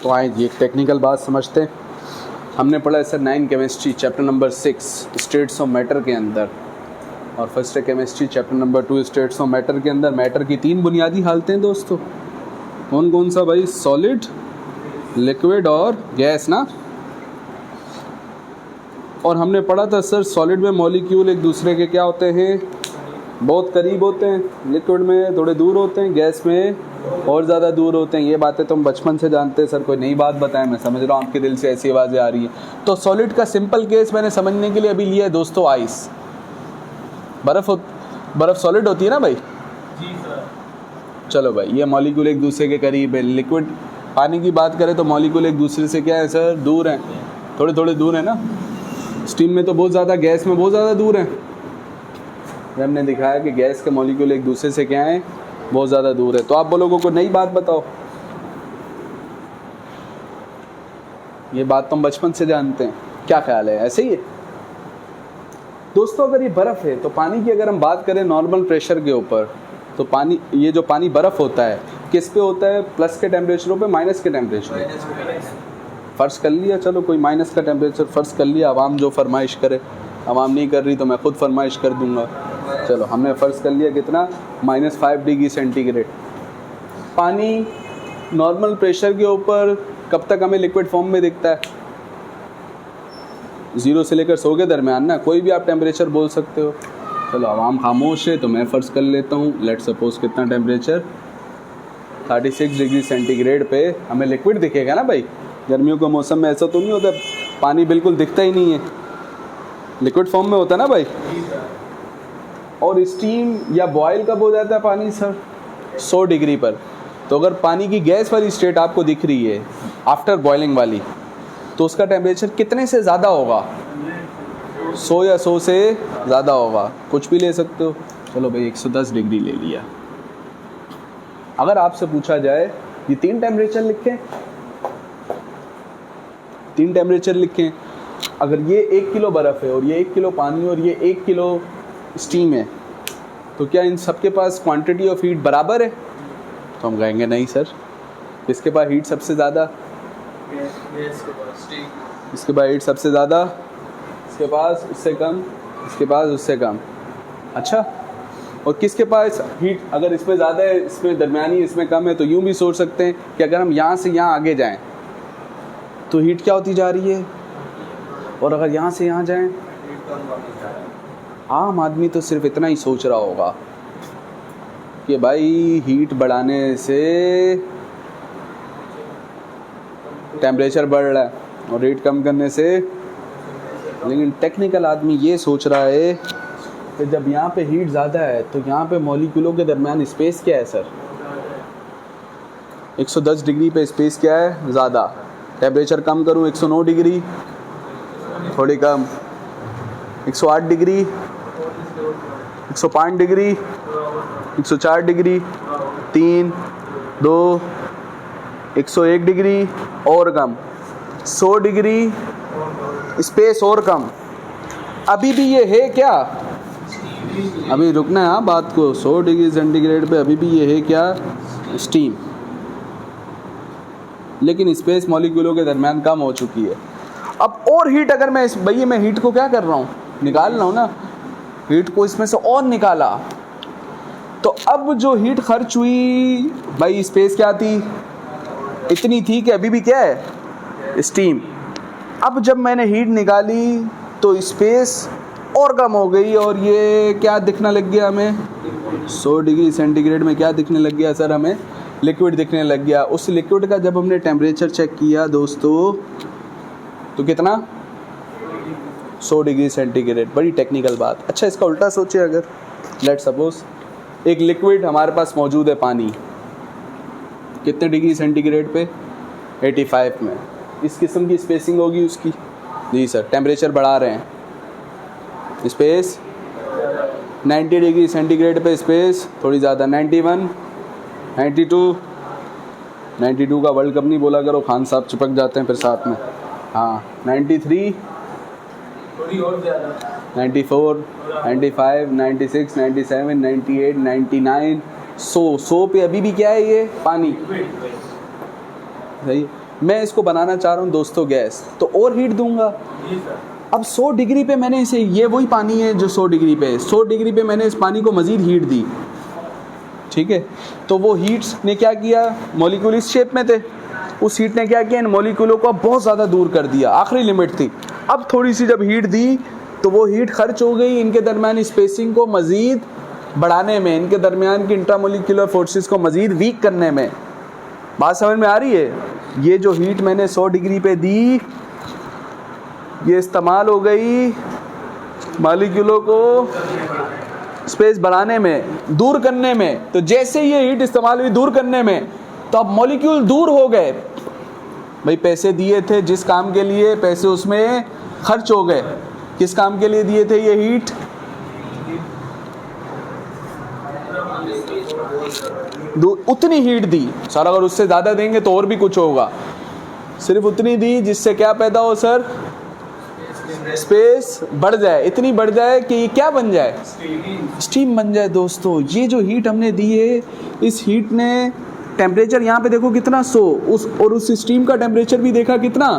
तो आए ये टेक्निकल बात समझते हैं। हमने पढ़ा है sir 9 chemistry chapter number 6 states of matter के अंदर, और फर्स्ट है chemistry chapter number 2 states of matter के अंदर मैटर की 3 बुनियादी हालतें हैं दोस्तों। कौन कौन सा भाई? सॉलिड, लिक्विड और गैस ना। और हमने पढ़ा था सर सॉलिड में मॉलिक्यूल एक दूसरे के क्या होते हैं? बहुत करीब होते हैं, लिक्विड में थोड़े दूर होते हैं, गैस में और ज़्यादा दूर होते हैं। ये बातें तो हम बचपन से जानते हैं सर, कोई नई बात बताएं? मैं समझ रहा हूँ आपके दिल से ऐसी आवाज़ें आ रही हैं। तो सॉलिड का सिंपल केस मैंने समझने के लिए अभी लिया है दोस्तों आइस। बर्फ़ सॉलिड होती है ना भाई? जी सर। चलो भाई, ये मॉलिक्यूल एक दूसरे के करीब है। लिक्विड पानी की बात करें तो मॉलिक्यूल एक दूसरे से क्या है सर? दूर हैं, थोड़े थोड़े दूर है ना। स्टीम में तो बहुत ज़्यादा, गैस में बहुत ज़्यादा दूर हैं। हमने दिखाया कि गैस के मॉलिक्यूल एक दूसरे से क्या है? बहुत ज़्यादा दूर है। तो आप लोगों को नई बात बताओ, ये बात तो हम बचपन से जानते हैं, क्या ख्याल है? ऐसे ही है दोस्तों। अगर ये बर्फ़ है तो पानी की अगर हम बात करें नॉर्मल प्रेशर के ऊपर, तो पानी, ये जो पानी बर्फ़ होता है किस पे होता है? प्लस के टेम्परेचरों पे, माइनस के टेम्परेचर? फ़र्ज़ कर लिया, चलो कोई माइनस का टेम्परेचर फ़र्ज़ कर लिया। आवाम जो फरमाइश करे, आवाम नहीं कर रही तो मैं ख़ुद फरमाइश कर दूंगा। चलो हमने फ़र्ज़ कर लिया कितना? -5 डिग्री सेंटीग्रेड। पानी नॉर्मल प्रेशर के ऊपर कब तक हमें लिक्विड फॉर्म में दिखता है? 0 से लेकर 100 के दरमियान ना, कोई भी आप टेम्परेचर बोल सकते हो। चलो आवाम खामोश है तो मैं फ़र्ज़ कर लेता हूँ, लेट सपोज कितना टेम्परेचर? 36 डिग्री सेंटीग्रेड पे हमें लिक्विड दिखेगा ना भाई। गर्मियों के मौसम में ऐसा तो नहीं होता पानी बिल्कुल दिखता ही नहीं है, लिक्विड फॉर्म में होता है ना भाई। और स्टीम या बॉयल कब हो जाता है पानी सर? 100 डिग्री पर। तो अगर पानी की गैस वाली स्टेट आपको दिख रही है आफ्टर बॉइलिंग वाली, तो उसका टेम्परेचर कितने से ज़्यादा होगा? 100 या 100 से ज़्यादा होगा। कुछ भी ले सकते हो। चलो भाई 110 डिग्री ले लिया। अगर आपसे पूछा जाए ये 3 टेम्परेचर लिखें, 3 टेम्परेचर लिखें, अगर ये 1 किलो बर्फ़ है और ये 1 किलो पानी और ये 1 किलो स्टीम है, तो क्या इन सब के पास क्वांटिटी ऑफ हीट बराबर है? तो हम कहेंगे नहीं सर। किसके पास हीट सबसे ज़्यादा? इसके पास हीट सबसे ज़्यादा, इसके पास उससे कम, इसके पास उससे कम। अच्छा, और किसके पास हीट अगर इसमें ज़्यादा है, इसमें दरमियानी, इसमें कम है, तो यूँ भी सोच सकते हैं कि अगर हम यहाँ से यहाँ आगे जाएँ तो हीट क्या होती जा रही है, और अगर यहाँ से यहाँ जाएँ, आम आदमी तो सिर्फ इतना ही सोच रहा होगा कि भाई हीट बढ़ाने से टेम्परेचर बढ़ रहा है और हीट कम करने से, लेकिन टेक्निकल आदमी ये सोच रहा है कि जब यहाँ पे हीट ज़्यादा है तो यहाँ पे मॉलिक्यूलों के दरमियान स्पेस क्या है सर? 110 डिग्री पे स्पेस क्या है? ज़्यादा। टेम्परेचर कम करूँ 109 डिग्री, थोड़ी कम, 108 डिग्री, 105 डिग्री, 104 डिग्री, 3, 2, 101 डिग्री और कम, 100 डिग्री स्पेस और कम। अभी भी ये है क्या? अभी रुकना है हाँ बात को। 100 डिग्री सेंटीग्रेड पे अभी भी ये है क्या? स्टीम। लेकिन स्पेस मॉलिक्यूलों के दरमियान कम हो चुकी है। अब और हीट अगर मैं भैया मैं हीट को क्या कर रहा हूँ? निकाल रहा हूँ ना, हीट को इसमें से और निकाला, तो अब जो हीट खर्च हुई भाई, स्पेस क्या थी? इतनी थी कि अभी भी क्या है? स्टीम। अब जब मैंने हीट निकाली तो स्पेस और कम हो गई, और ये क्या दिखने लग गया हमें? 100 डिग्री सेंटीग्रेड में क्या दिखने लग गया सर? हमें लिक्विड दिखने लग गया। उस लिक्विड का जब हमने टेम्परेचर चेक किया दोस्तों, तो कितना? 100 डिग्री सेंटीग्रेड। बड़ी टेक्निकल बात। अच्छा, इसका उल्टा सोचे, अगर लेट सपोज एक लिक्विड हमारे पास मौजूद है पानी, कितने डिग्री सेंटीग्रेड पे? 85 में। इस किस्म की स्पेसिंग होगी उसकी? जी सर। टेम्परेचर बढ़ा रहे हैं, स्पेस 90 डिग्री सेंटीग्रेड पे स्पेस थोड़ी ज़्यादा, 91, 92 का वर्ल्ड कप नहीं बोला करो, खान साहब चिपक जाते हैं फिर साथ में। हाँ, 93, थोड़ी और ज़्यादा, 94, 95, 96, 97, 98, 99, 100 पे अभी भी क्या है? ये पानी। सही। मैं इसको बनाना चाह रहा हूँ दोस्तों गैस, तो और हीट दूंगा। जी सर। अब 100 डिग्री पे मैंने इसे, ये वही पानी है जो 100 डिग्री पे है, 100 डिग्री पे मैंने इस पानी को मज़ीद हीट दी, ठीक है। तो वो हीट्स ने क्या किया, मॉलिक्यूल इस शेप में थे, उस हीट ने क्या किया, इन मॉलिक्यूलों को बहुत ज़्यादा दूर कर दिया, आखिरी लिमिट थी। अब थोड़ी सी जब हीट दी तो वो हीट खर्च हो गई इनके दरमियान स्पेसिंग को मज़ीद बढ़ाने में, इनके दरमियान की इंट्रामोलिकुलर फोर्सेस को मज़ीद वीक करने में। बात समझ में आ रही है? ये जो हीट मैंने 100 डिग्री पे दी, ये इस्तेमाल हो गई मॉलिक्यूलों को स्पेस बढ़ाने में, दूर करने में। तो जैसे ये हीट इस्तेमाल हुई दूर करने में, तो अब मॉलिक्यूल दूर हो गए। भाई पैसे दिए थे जिस काम के लिए, पैसे उसमें खर्च हो गए। किस काम के लिए दिए थे ये हीट? उतनी हीट दी सर, अगर उससे ज़्यादा देंगे तो और भी कुछ होगा। सिर्फ उतनी दी जिससे क्या पैदा हो सर, स्पेस बढ़ जाए, इतनी बढ़ जाए कि ये क्या बन जाए, स्टीम बन जाए। दोस्तों ये जो हीट हमने दी है, इस हीट ने टेम्परेचर यहाँ पे देखो कितना 100, और उस स्टीम का टेम्परेचर भी देखा कितना।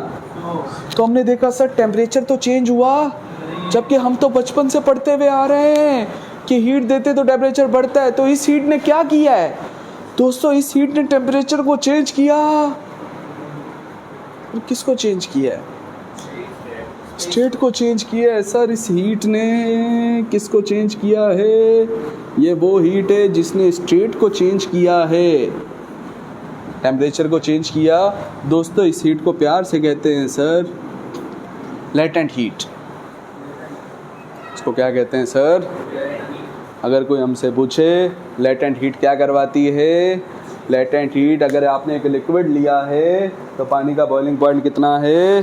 तो हमने देखा सर टेम्परेचर तो चेंज हुआ, जबकि हम तो बचपन से पढ़ते हुए आ रहे हैं कि हीट देते तो टेम्परेचर बढ़ता है। तो इस हीट ने क्या किया है दोस्तों, इस हीट ने टेम्परेचर को चेंज किया। किसको चेंज किया है? स्टेट को चेंज किया है सर। इस हीट ने किसको चेंज किया है? ये वो हीट है जिसने स्टेट को चेंज किया है, टेम्परेचर को चेंज किया। दोस्तों इस हीट को प्यार से कहते हैं सर लेटेंट हीट। इसको क्या कहते हैं सर? अगर कोई हमसे पूछे लेटेंट हीट क्या करवाती है, लेटेंट हीट, अगर आपने एक लिक्विड लिया है तो पानी का बॉइलिंग पॉइंट कितना है?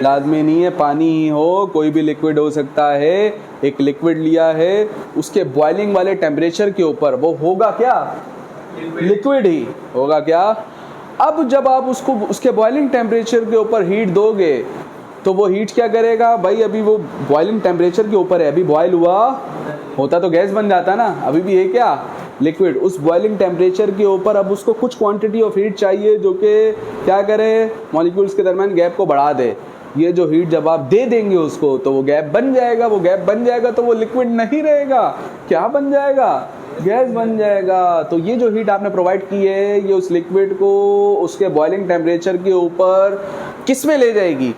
लाजमी नहीं है पानी ही हो, कोई भी लिक्विड हो सकता है। एक लिक्विड लिया है, उसके बॉइलिंग वाले टेम्परेचर के ऊपर वो होगा क्या? लिक्विड ही होगा क्या? अब जब आप उसको उसके बॉइलिंग टेम्परेचर के ऊपर हीट दोगे तो वो हीट क्या करेगा भाई? अभी वो बॉइलिंग टेम्परेचर के ऊपर है, अभी बॉयल हुआ होता तो गैस बन जाता ना, अभी भी है क्या? लिक्विड। उस बॉइलिंग टेम्परेचर के ऊपर अब उसको कुछ क्वांटिटी ऑफ हीट चाहिए जो कि क्या करे, मॉलिक्यूल्स के दरमियान गैप को बढ़ा दे। ये जो हीट जब आप दे देंगे उसको तो वो गैप बन जाएगा, वो गैप बन जाएगा तो वो लिक्विड नहीं रहेगा, क्या बन जाएगा? गैस बन जाएगा। तो ये जो हीट आपने प्रोवाइड की है, ये उस लिक्विड को उसके बॉइलिंग टेम्परेचर के ऊपर किस में ले जाएगी?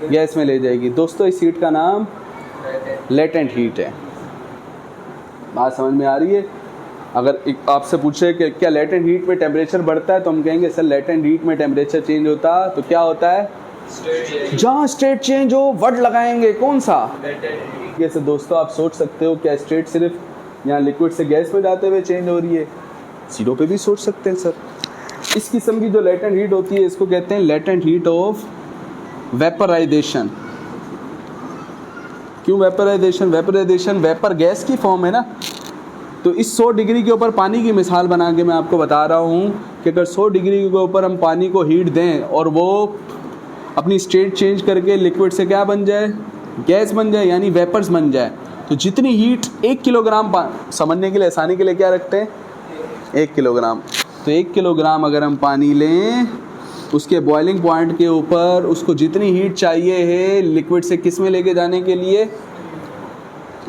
गैस में ले जाएगी। दोस्तों इस हीट का नाम लेटेंट हीट है। बात समझ में आ रही है? अगर आपसे पूछे कि क्या लेटेंट हीट में टेम्परेचर बढ़ता है, तो हम कहेंगे सर लेटेंट हीट में टेम्परेचर चेंज होता तो क्या होता है? जहाँ स्टेट चेंज हो वर्ड लगाएंगे, कौन सा? जैसे दोस्तों आप सोच सकते हो क्या स्टेट सिर्फ यहाँ लिक्विड से गैस में जाते हुए चेंज हो रही है? जीरो पे भी सोच सकते हैं सर। इस किस्म की जो लेटेंट हीट होती है इसको कहते हैं लेटेंट हीट ऑफ वेपराइजेशन। क्यों वेपराइजेशन? वेपराइजेशन वेपर गैस की फॉर्म है ना। तो इस 100 डिग्री के ऊपर पानी की मिसाल बना के मैं आपको बता रहा हूँ कि अगर 100 डिग्री के ऊपर हम पानी को हीट दें और वो अपनी स्टेट चेंज करके लिक्विड से क्या बन जाए? गैस बन जाए, यानी वेपर्स बन जाए। तो जितनी हीट 1 किलोग्राम समझने के लिए, आसानी के लिए क्या रखते हैं? 1 किलोग्राम। तो 1 किलोग्राम अगर हम पानी लें, उसके बॉइलिंग पॉइंट के ऊपर उसको जितनी हीट चाहिए है लिक्विड से किस में लेके जाने के लिए?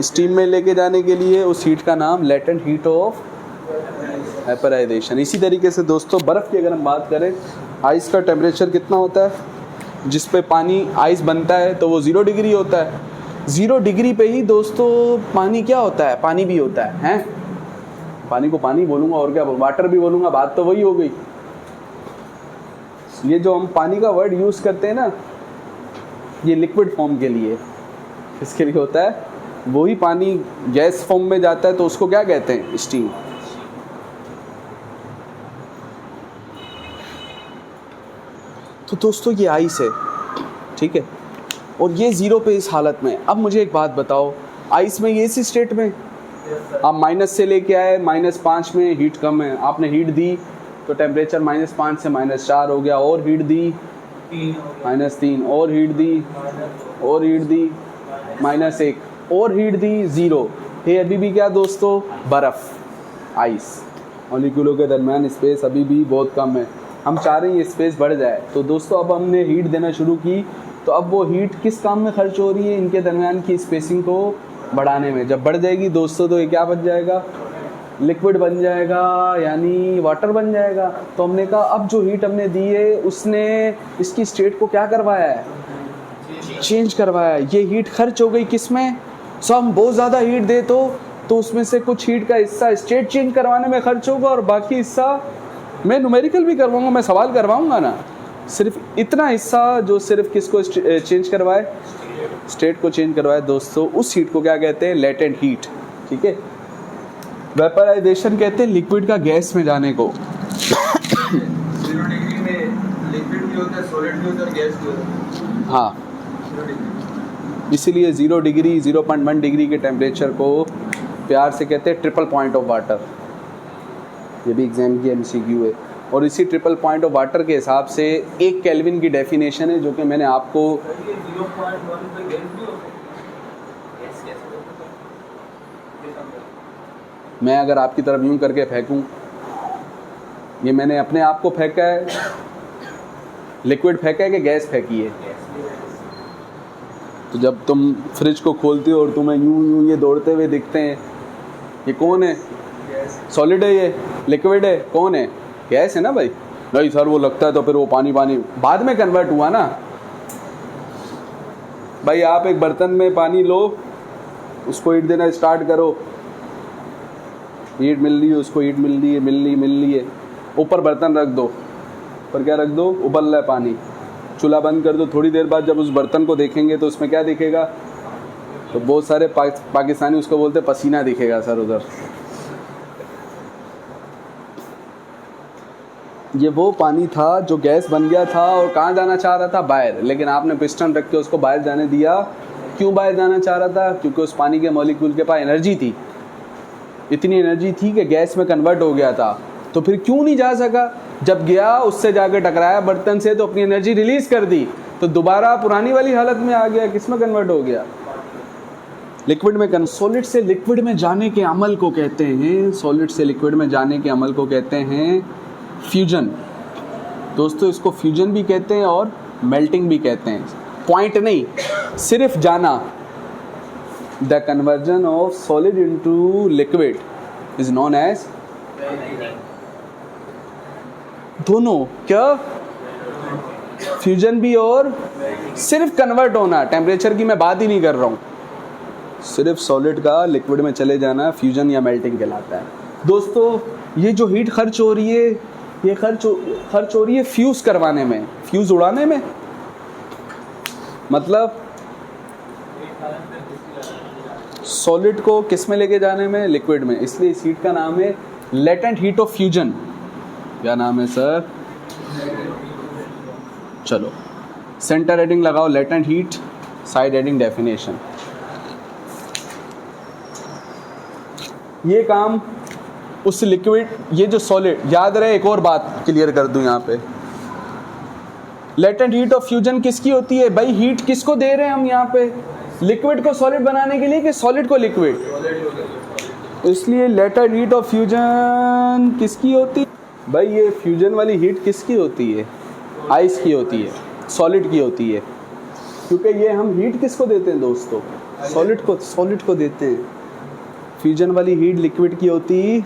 स्टीम में लेके जाने के लिए, उस हीट का नाम लेटेंट हीट ऑफ वेपराइजेशन। इसी तरीके से दोस्तों बर्फ़ की अगर हम बात करें, आइस का टेम्परेचर कितना होता है? जिस पे पानी आइस बनता है तो वो 0 डिग्री होता है। 0 डिग्री पे ही दोस्तों पानी क्या होता है? पानी भी होता है, हैं? पानी को पानी बोलूँगा और क्या, वाटर भी बोलूँगा, बात तो वही हो गई। ये जो हम पानी का वर्ड यूज़ करते हैं ना, ये लिक्विड फॉर्म के लिए, इसके लिए होता है। वही पानी गैस फॉर्म में जाता है तो उसको क्या कहते हैं? स्टीम। तो दोस्तों ये आइस है, ठीक है, और ये 0 पे इस हालत में। अब मुझे एक बात बताओ, आइस में ये इसी स्टेट में आप माइनस से लेके आए, -5 में हीट कम है, आपने हीट दी तो टेम्परेचर -5 से -4 हो गया, और हीट दी -3, और हीट दी, और हीट दी -1, और हीट दी 0 है। अभी भी क्या दोस्तों? बर्फ़, आइस। मॉलिक्यूलों के दरमियान स्पेस अभी भी बहुत कम है। हम चाह रहे हैं ये स्पेस बढ़ जाए। तो दोस्तों अब हमने हीट देना शुरू की, तो अब वो हीट किस काम में खर्च हो रही है, इनके दरमियान की स्पेसिंग को बढ़ाने में। जब बढ़ जाएगी दोस्तों तो ये क्या बन जाएगा, लिक्विड बन जाएगा, यानी वाटर बन जाएगा। तो हमने कहा अब जो हीट हमने दी है उसने इसकी स्टेट को क्या करवाया है, चेंज करवाया है। ये हीट खर्च हो गई किस में, सो हम बहुत ज़्यादा हीट दे तो उसमें से कुछ हीट का हिस्सा स्टेट चेंज करवाने में खर्च होगा और बाकी हिस्सा मैं न्यूमेरिकल भी करवाऊंगा, मैं सवाल करवाऊंगा ना। सिर्फ इतना हिस्सा जो सिर्फ किसको चेंज करवाए, स्टेट को चेंज करवाए दोस्तों, उस हीट को क्या कहते हैं, लेटेंट हीट। ठीक है, वेपराइजेशन कहते हैं लिक्विड का गैस में जाने को। 0 डिग्री में लिक्विड भी होता है, सॉलिड भी होता है और गैस भी होता है। हाँ, 0 डिग्री, इसीलिए 0 डिग्री 0.1 डिग्री के टेम्परेचर को प्यार से कहते हैं ट्रिपल पॉइंट ऑफ वाटर। ये भी एग्जाम की MCQ है। और इसी ट्रिपल पॉइंट ऑफ वाटर के हिसाब से 1 केल्विन की डेफिनेशन है, जो कि मैंने आपको 0.1 पे गैस भी होता है। गैस कैसे होता है? मैं अगर आपकी तरफ यूं करके फेंकूं, ये मैंने अपने आप को फेंका है, लिक्विड फेंका है कि गैस फेंकी है। तो जब तुम फ्रिज को खोलते हो और तुम्हें यूं ये दौड़ते हुए दिखते हैं, ये कौन है, सॉलिड है, ये लिक्विड है, कौन है, गैस है ना भाई। नहीं सर वो लगता है तो फिर वो पानी बाद में कन्वर्ट हुआ ना भाई। आप एक बर्तन में पानी लो, उसको हीट देना स्टार्ट करो, हीट मिल रही है, उसको हीट मिल रही है, ऊपर बर्तन रख दो, पर क्या रख दो, उबल रहा है पानी, चूल्हा बंद कर दो। थोड़ी देर बाद जब उस बर्तन को देखेंगे तो उसमें क्या दिखेगा, तो बहुत सारे पाकिस्तानी उसको बोलते पसीना दिखेगा सर उधर। ये वो पानी था जो गैस बन गया था और कहाँ जाना चाह रहा था, बाहर, लेकिन आपने पिस्टन रख के उसको बाहर जाने दिया। क्यों बाहर जाना चाह रहा था, क्योंकि उस पानी के मॉलिक्यूल के पास एनर्जी थी, इतनी एनर्जी थी कि गैस में कन्वर्ट हो गया था। तो फिर क्यों नहीं जा सका, जब गया उससे जाकर टकराया बर्तन से तो अपनी एनर्जी रिलीज कर दी, तो दोबारा पुरानी वाली हालत में आ गया, किस में कन्वर्ट हो गया, लिक्विड में। सॉलिड से लिक्विड में जाने के अमल को कहते हैं, सॉलिड से लिक्विड में जाने के अमल को कहते हैं फ्यूजन। दोस्तों इसको फ्यूजन भी कहते हैं और मेल्टिंग भी कहते हैं। पॉइंट नहीं, सिर्फ जाना। The conversion of solid into liquid is known as, दोनों क्या, फ्यूजन भी और सिर्फ कन्वर्ट होना। टेम्परेचर की मैं बात ही नहीं कर रहा हूँ, सिर्फ सॉलिड का लिक्विड में चले जाना फ्यूजन या मेल्टिंग कहलाता है। दोस्तों ये जो हीट खर्च हो रही है, ये खर्च हो रही है फ्यूज करवाने में, फ्यूज उड़ाने में, मतलब सॉलिड को किस में लेके जाने में, लिक्विड में। इसलिए इस हीट का नाम है लेटेंट हीट ऑफ फ्यूजन। क्या नाम है सर, चलो सेंटर हेडिंग लगाओ latent heat, side heading definition. ये काम उस लिक्विड, ये जो सॉलिड, याद रहे एक और बात क्लियर कर दूं यहाँ पे, लेटेंट हीट ऑफ फ्यूजन किसकी होती है भाई, हीट किसको दे रहे हैं हम यहाँ पे, लिक्विड को सॉलिड बनाने के लिए कि सॉलिड को लिक्विड। इसलिए लेटेंट हीट ऑफ फ्यूजन किसकी होती है भाई, ये फ्यूजन वाली हीट किसकी होती है, आइस की होती है, सॉलिड की होती है। क्योंकि ये हम हीट किसको देते हैं दोस्तों, सॉलिड को देते हैं। फ्यूजन वाली हीट लिक्विड की होती,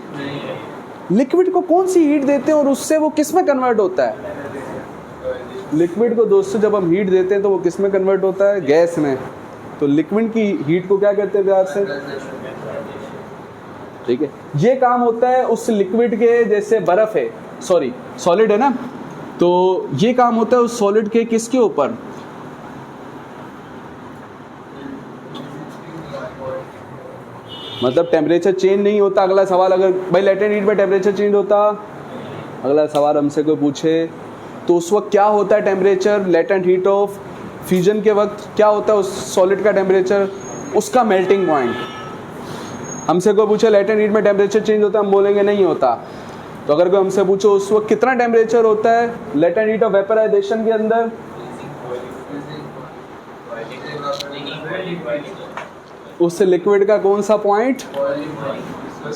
लिक्विड को कौन सी हीट देते हैं और उससे वो किस में कन्वर्ट होता है, लिक्विड को दोस्तों जब हम हीट देते हैं तो वो किस में कन्वर्ट होता है, गैस में। तो लिक्विड की हीट को क्या कहते हैं प्यार से, ठीक है। ये काम होता है उस लिक्विड के, जैसे बर्फ है, सॉरी सॉलिड है ना, तो ये काम होता है उस सॉलिड के किसके ऊपर, मतलब टेम्परेचर चेंज नहीं होता। अगला सवाल, अगर भाई लेटेंट हीट में टेम्परेचर चेंज होता, अगला सवाल हमसे कोई पूछे तो उस वक्त क्या होता है temperature, latent heat of fusion के वक्त क्या होता है उस सॉलिड का टेम्परेचर, उसका मेल्टिंग पॉइंट। हमसे कोई पूछे लेटेंट हीट में टेम्परेचर चेंज होता है, हम बोलेंगे नहीं होता। तो अगर कोई हमसे पूछो उस वक्त कितना टेम्परेचर होता है लेटेंट हीट ऑफ वेपराइजेशन के अंदर, उस लिक्विड का कौन सा पॉइंट, मतलब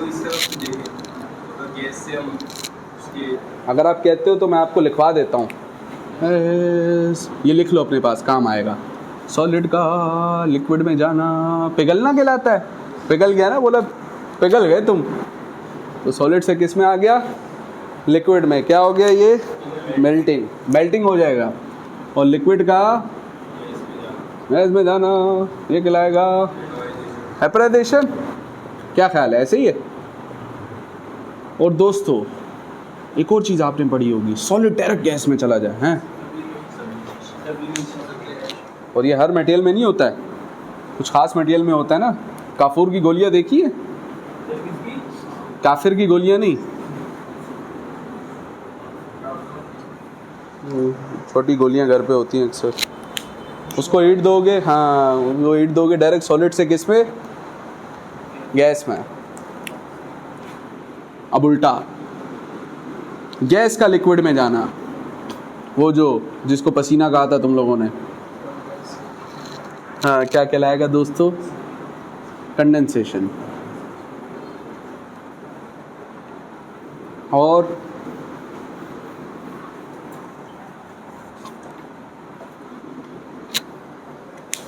इससे हम देखें तो गैस से हम कि अगर आप कहते हो तो मैं आपको लिखवा देता हूँ, ये लिख लो अपने पास, काम आएगा। सॉलिड का लिक्विड में जाना पिघलना कहलाता है। पिघल गया ना, बोला पिघल गए तुम, तो सॉलिड से किस में आ गया, लिक्विड में। क्या हो गया ये, मेल्टिंग, मेल्टिंग हो जाएगा। और लिक्विड का गैस में जाना, ये कहलाएगा एपराइजेशन। क्या ख्याल है, ऐसे ही है। और दोस्तों एक और चीज़ आपने पढ़ी होगी, सॉलिड डायरेक्ट गैस में चला जाए, हैं। और ये हर मटेरियल में नहीं होता है, कुछ खास मटेरियल में होता है ना। काफूर की गोलियां देखी है, काफिर की गोलियां नहीं, छोटी गोलियां घर पे होती हैं अक्सर, उसको हीट दोगे, हाँ वो हीट दोगे डायरेक्ट सॉलिड से किस में, गैस में। अब उल्टा गैस का लिक्विड में जाना, वो जो जिसको पसीना कहा था तुम लोगों ने, हाँ क्या कहलाएगा दोस्तों, कंडेंसेशन। और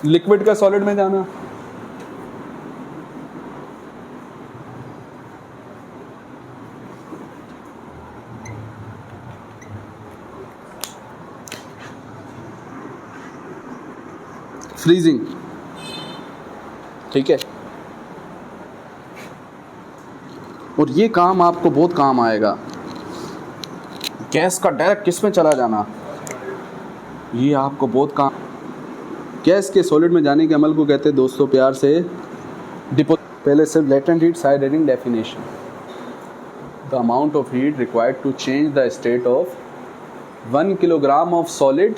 लिक्विड का सॉलिड में जाना, फ्रीजिंग, ठीक है। और ये काम आपको बहुत काम आएगा, गैस का डायरेक्ट किस में चला जाना, ये आपको बहुत काम। गैस के सॉलिड में जाने के अमल को कहते हैं दोस्तों प्यार से डिपो। पहले सिर्फ latent heat side heading definition, the amount of heat required to change the state of 1 kilogram of solid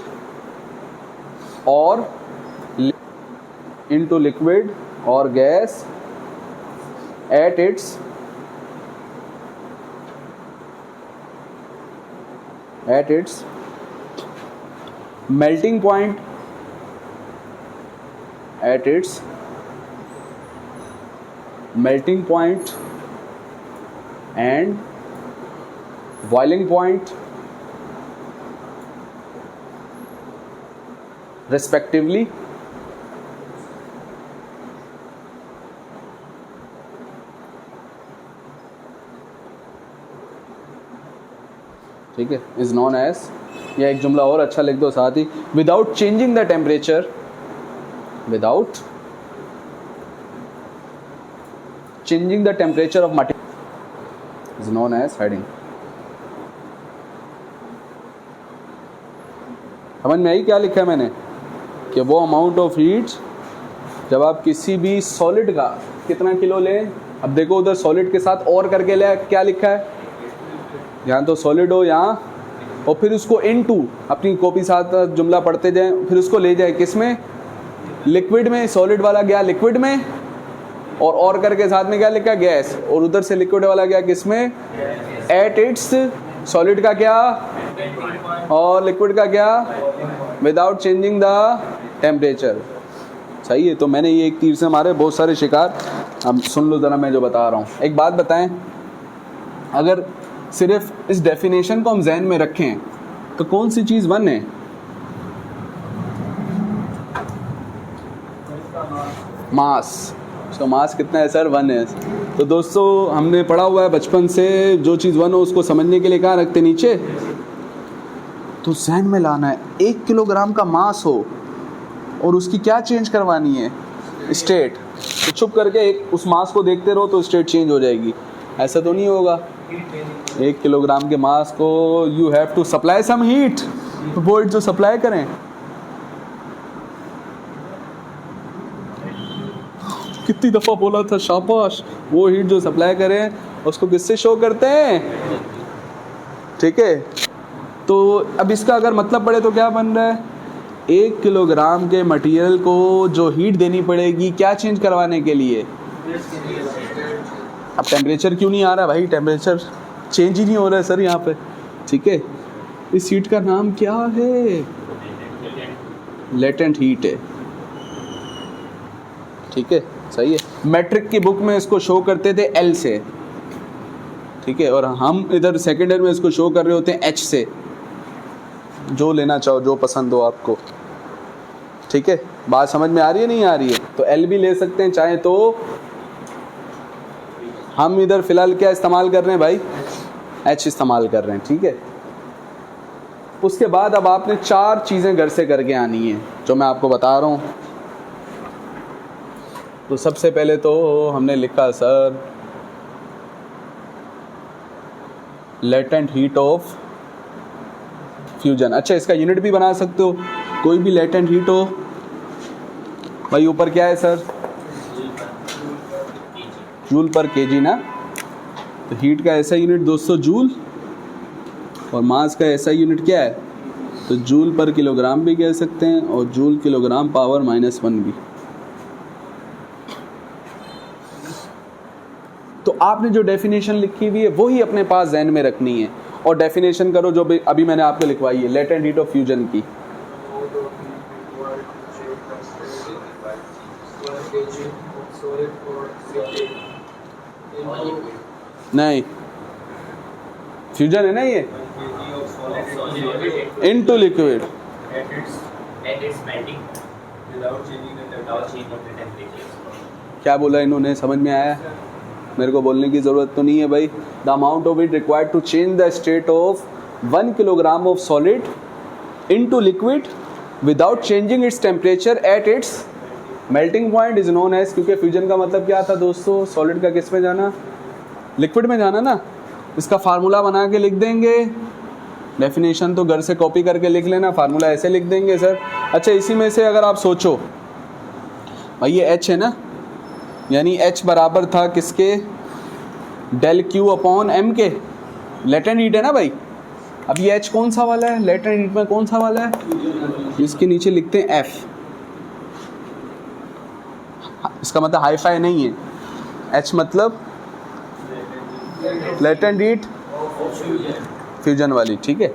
और into liquid or gas at its melting point, at its melting point and boiling point respectively. ठीक है, is known as, या एक जुमला और अच्छा लिख दो साथ ही, without changing the temperature, without changing the temperature of material is known as heating. समझ में आई क्या लिखा है मैंने, कि वो अमाउंट ऑफ हीट जब आप किसी भी सॉलिड का कितना किलो लें। अब देखो उधर सॉलिड के साथ और करके ले, क्या लिखा है, यहाँ तो सॉलिड हो यहाँ, और फिर उसको इनटू, अपनी कॉपी साथ जुमला पढ़ते जाएं, फिर उसको ले जाए किस में, लिक्विड में। सॉलिड वाला गया लिक्विड में, और करके साथ में क्या लिखा, गैस, और उधर से लिक्विड वाला गया किस में, एट इट्स, सॉलिड का क्या और लिक्विड का क्या, विदाउट चेंजिंग द टेम्परेचर। सही है। तो मैंने ये एक तीर से मारे बहुत सारे शिकार। अब सुन लो ज़रा मैं जो बता रहा हूँ। एक बात बताएं, अगर सिर्फ इस डेफिनेशन को हम जहन में रखें तो कौन सी चीज़ 1 है, मास। उसका मास कितना है सर, 1 है। तो दोस्तों हमने पढ़ा हुआ है बचपन से, जो चीज़ 1 हो उसको समझने के लिए कहाँ रखते, नीचे। तो जहन में लाना है 1 किलोग्राम का मास हो और उसकी क्या चेंज करवानी है, स्टेट। तो चुप करके एक उस मास को देखते रहो तो स्टेट चेंज हो जाएगी। ऐसा तो नहीं होगा। 1 किलोग्राम के मास को you have to supply some heat, तो वो हीट जो सप्लाई करें। कितनी दफ़ा बोला था, शाबाश। वो हीट जो सप्लाई करें उसको किससे शो करते हैं, ठीक है। तो अब इसका अगर मतलब पड़े तो क्या बन रहा है, 1 किलोग्राम के मटेरियल को जो हीट देनी पड़ेगी क्या चेंज करवाने के लिए। अब टेम्परेचर क्यों नहीं आ रहा भाई, टेम्परेचर चेंज ही नहीं हो रहा है सर यहाँ पे, ठीक है। इस हीट का नाम क्या है, लेटेंट हीट है, ठीक है। सही है। मैट्रिक की बुक में इसको शो करते थे एल से, ठीक है, और हम इधर सेकेंड ईयर में इसको शो कर रहे होते हैं एच से, जो लेना चाहो, जो पसंद हो आपको। ठीक है, बात समझ में आ रही है नहीं आ रही है? तो एल भी ले सकते हैं चाहे तो। हम इधर फिलहाल क्या इस्तेमाल कर रहे हैं भाई? एच इस्तेमाल कर रहे हैं। ठीक है, उसके बाद अब आपने 4 चीज़ें घर से करके आनी है जो मैं आपको बता रहा हूँ। तो सबसे पहले तो हमने लिखा sir latent heat of fusion. अच्छा, इसका यूनिट भी बना सकते हो, कोई भी लेटेंट हीट हो भाई। ऊपर क्या है सर? जूल पर केजी ना। तो हीट का ऐसा यूनिट दोस्तों जूल, और मास का ऐसा यूनिट क्या है? तो जूल पर किलोग्राम भी कह सकते हैं, और जूल किलोग्राम पावर -1 भी। तो आपने जो डेफिनेशन लिखी हुई है वही अपने पास ज़हन में रखनी है, और डेफिनेशन करो जो भी अभी मैंने आपको लिखवाई है लेटेंट हीट ऑफ फ्यूजन की। नहीं, फ्यूजन है ना ये, इनटू लिक्विड क्या बोला इन्होंने, समझ में आया? मेरे को बोलने की ज़रूरत तो नहीं है भाई। The amount of it required to change the state of 1 kilogram of solid into liquid without changing its temperature at its melting point is known as. क्योंकि फ्यूजन का मतलब क्या था दोस्तों? सॉलिड का किस में जाना? लिक्विड में जाना ना। इसका फार्मूला बना के लिख देंगे, डेफिनेशन तो घर से कॉपी करके लिख लेना, फार्मूला ऐसे लिख देंगे सर। अच्छा, इसी में से अगर आप सोचो भाई ये एच है ना, यानी एच बराबर था किसके? डेल क्यू अपॉन एम के। लेटेंट हीट है ना भाई। अब ये एच कौन सा वाला है? लेटेंट हीट में कौन सा वाला है? इसके नीचे लिखते हैं एफ। इसका मतलब हाई फाई नहीं है, एच मतलब लेटेंट हीट फ्यूजन वाली। ठीक है,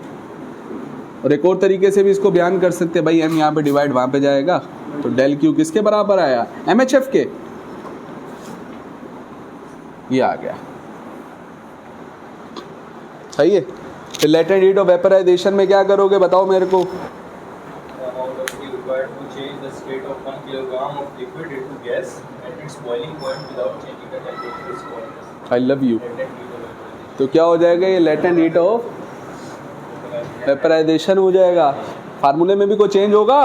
और एक और तरीके से भी इसको बयान कर सकते हैं भाई, एम यहाँ पे डिवाइड वहाँ पे जाएगा, तो डेल क्यू किसके बराबर आया? एम एच एफ के। ये आ गया, सही है। फिर लेटेंट हीट ऑफ वेपराइजेशन में क्या करोगे बताओ मेरे को? I love you. तो क्या हो जाएगा? ये लेटेंट हीट ऑफ वेपराइजेशन हो जाएगा। फार्मूले में भी कोई चेंज होगा?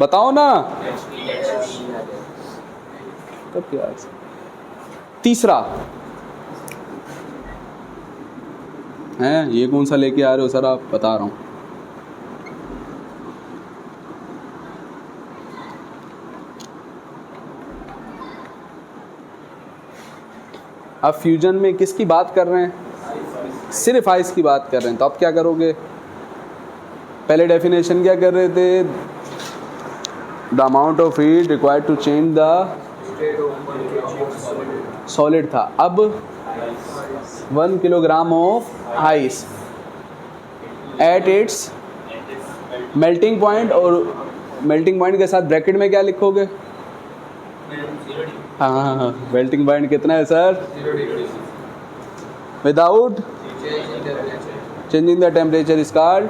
बताओ ना। तब क्या? तीसरा है, ये कौन सा लेके आ रहे हो सर आप? बता रहा हूँ। अब फ्यूजन में किसकी बात कर रहे हैं? सिर्फ आइस की बात कर रहे हैं। तो अब क्या करोगे? पहले डेफिनेशन क्या कर रहे थे? The amount of heat required to change the solid था। अब 1 kilogram of ice at its melting point, और मेल्टिंग पॉइंट के साथ ब्रैकेट में क्या लिखोगे? हाँ, मेल्टिंग पॉइंट कितना है sir? Without changing the temperature is called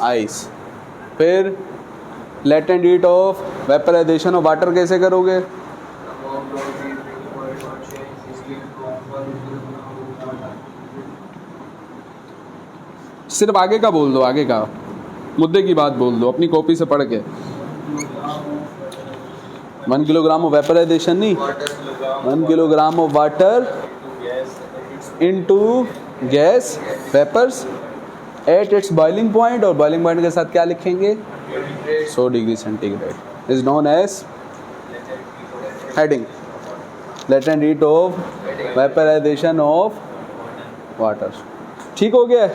ice. फिर latent heat of vaporisation of water कैसे करोगे? सिर्फ आगे का बोल दो, आगे का मुद्दे की बात बोल दो, अपनी कॉपी से पढ़ के। 1 किलोग्राम ऑफ वेपराइजेशन नहीं, 1 kilogram of water into gas vapours at its boiling point, और बॉइलिंग पॉइंट के साथ क्या लिखेंगे? 100 degree centigrade is known as heading latent heat of vaporisation of water. ठीक हो गया?